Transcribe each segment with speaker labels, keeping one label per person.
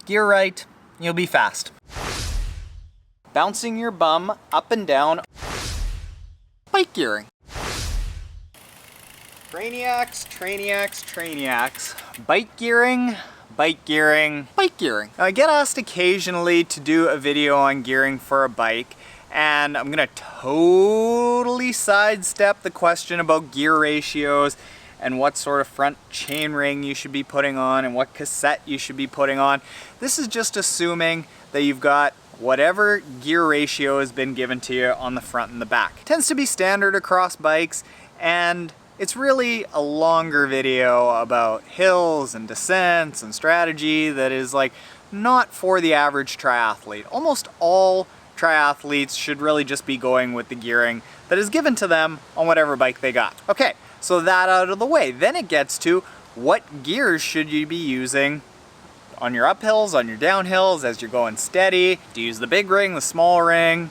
Speaker 1: gear right, you'll be fast. Bouncing your bum up and down, bike gearing. Trainiacs, trainiacs, trainiacs. Bike gearing, bike gearing, bike gearing. Now, I get asked occasionally to do a video on gearing for a bike, and I'm gonna totally sidestep the question about gear ratios and what sort of front chainring you should be putting on and what cassette you should be putting on. This is just assuming that you've got whatever gear ratio has been given to you on the front and the back. It tends to be standard across bikes, and it's really a longer video about hills and descents and strategy that is like not for the average triathlete. Almost all triathletes should really just be going with the gearing that is given to them on whatever bike they got. Okay, so that out of the way, then it gets to what gears should you be using on your uphills, on your downhills, as you're going steady. Do you use the big ring, the small ring,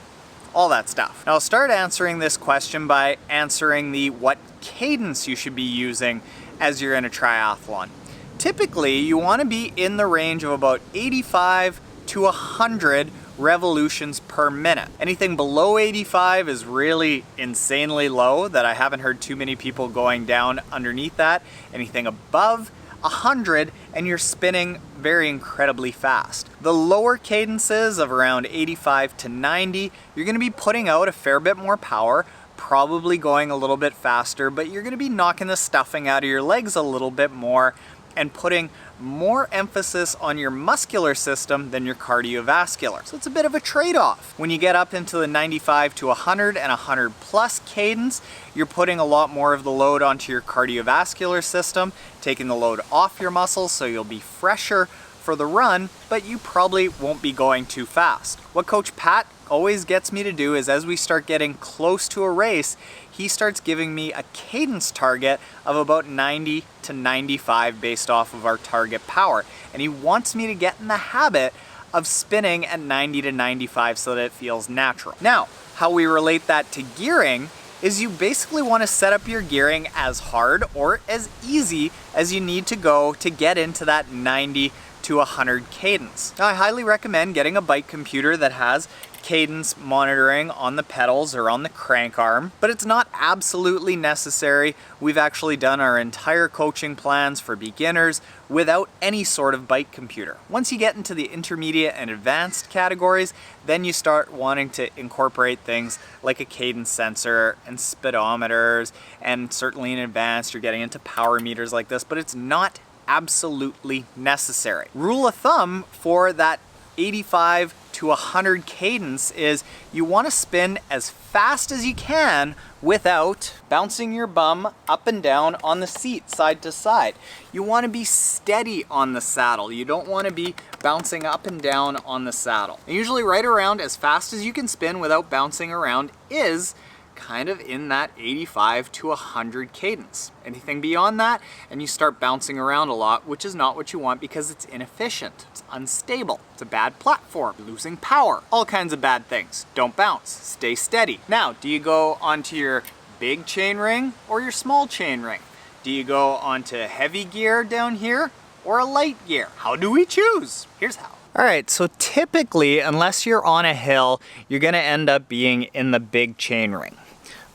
Speaker 1: all that stuff. Now I'll start answering this question by answering the what cadence you should be using as you're in a triathlon. Typically, you want to be in the range of about 85 to 100 revolutions per minute. Anything below 85 is really insanely low, that I haven't heard too many people going down underneath that. Anything above 100 and you're spinning very incredibly fast. The lower cadences of around 85 to 90, you're going to be putting out a fair bit more power, probably going a little bit faster, but you're going to be knocking the stuffing out of your legs a little bit more and putting more emphasis on your muscular system than your cardiovascular. So it's a bit of a trade-off. When you get up into the 95 to 100 and 100 plus cadence, you're putting a lot more of the load onto your cardiovascular system, taking the load off your muscles so you'll be fresher for the run, but you probably won't be going too fast. What Coach Pat always gets me to do is, as we start getting close to a race, he starts giving me a cadence target of about 90 to 95 based off of our target power. And he wants me to get in the habit of spinning at 90 to 95 so that it feels natural. Now, how we relate that to gearing is you basically want to set up your gearing as hard or as easy as you need to go to get into that 90 to 100 cadence. Now, I highly recommend getting a bike computer that has cadence monitoring on the pedals or on the crank arm, but it's not absolutely necessary. We've actually done our entire coaching plans for beginners without any sort of bike computer. Once you get into the intermediate and advanced categories, then you start wanting to incorporate things like a cadence sensor and speedometers, and certainly in advanced you're getting into power meters like this, but it's not absolutely necessary. Rule of thumb for that 85 to 100 cadence is you want to spin as fast as you can without bouncing your bum up and down on the seat side to side. You want to be steady on the saddle. You don't want to be bouncing up and down on the saddle. And usually right around as fast as you can spin without bouncing around is kind of in that 85 to 100 cadence. Anything beyond that and you start bouncing around a lot, which is not what you want because it's inefficient, it's unstable, it's a bad platform, losing power, all kinds of bad things. Don't bounce, stay steady. Now, do you go onto your big chain ring or your small chain ring? Do you go onto heavy gear down here or a light gear? How do we choose? Here's how. All right, so typically, unless you're on a hill, you're gonna end up being in the big chain ring.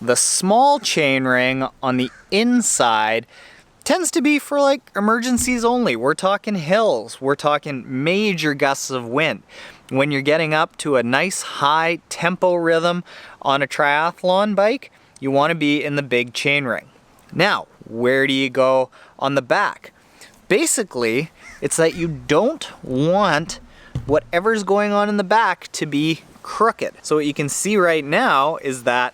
Speaker 1: The small chain ring on the inside tends to be for like emergencies only. We're talking hills, we're talking major gusts of wind. When you're getting up to a nice high tempo rhythm on a triathlon bike, you wanna be in the big chain ring. Now, where do you go on the back? Basically, it's that you don't want whatever's going on in the back to be crooked. So what you can see right now is that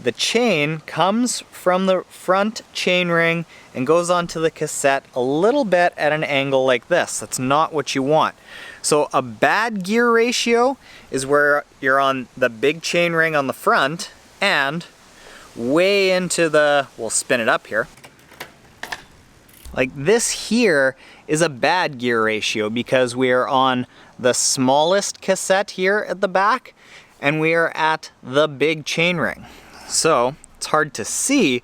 Speaker 1: the chain comes from the front chain ring and goes onto the cassette a little bit at an angle like this. That's not what you want. So a bad gear ratio is where you're on the big chain ring on the front and way into the, we'll spin it up here. Like this here is a bad gear ratio because we are on the smallest cassette here at the back and we are at the big chain ring. So it's hard to see,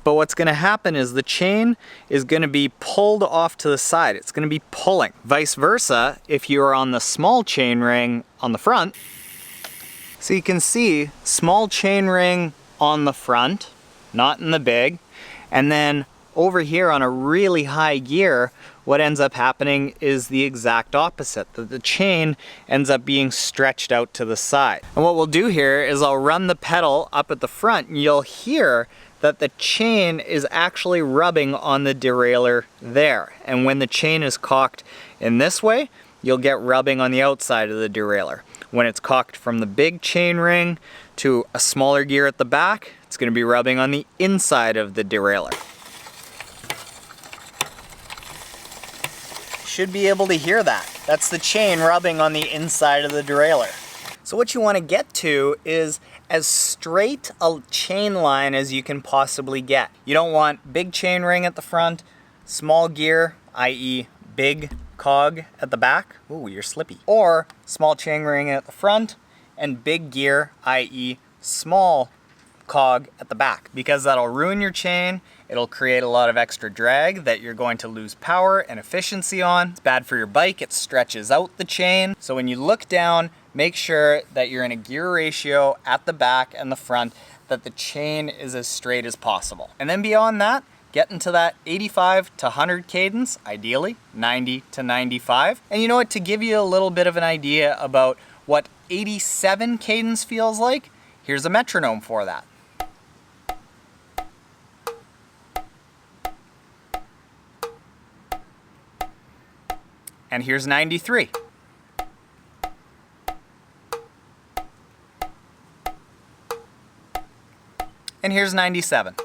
Speaker 1: But what's going to happen is the chain is going to be pulled off to the side. It's going to be pulling. Vice versa, if you are on the small chain ring on the front. So you can see small chain ring on the front, not in the big. And then over here on a really high gear, what ends up happening is the exact opposite, that the chain ends up being stretched out to the side. And what we'll do here is I'll run the pedal up at the front and you'll hear that the chain is actually rubbing on the derailleur there. And when the chain is cocked in this way, you'll get rubbing on the outside of the derailleur. When it's cocked from the big chain ring to a smaller gear at the back, it's going to be rubbing on the inside of the derailleur. Should be able to hear that. That's the chain rubbing on the inside of the derailleur. So what you want to get to is as straight a chain line as you can possibly get. You don't want big chain ring at the front, small gear, i.e. big cog at the back. Ooh, you're slippy. Or small chain ring at the front and big gear, i.e. small cog at the back, because that'll ruin your chain. It'll create a lot of extra drag that you're going to lose power and efficiency on. It's bad for your bike. It stretches out the chain. So when you look down, make sure that you're in a gear ratio at the back and the front, that the chain is as straight as possible. And then beyond that, get into that 85 to 100 cadence, ideally 90 to 95. And you know what, to give you a little bit of an idea about what 87 cadence feels like, here's a metronome for that. And here's 93. And here's 97.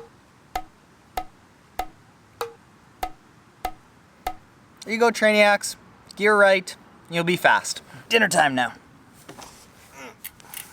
Speaker 1: There you go, Trainiacs. Gear right, you'll be fast. Dinner time now.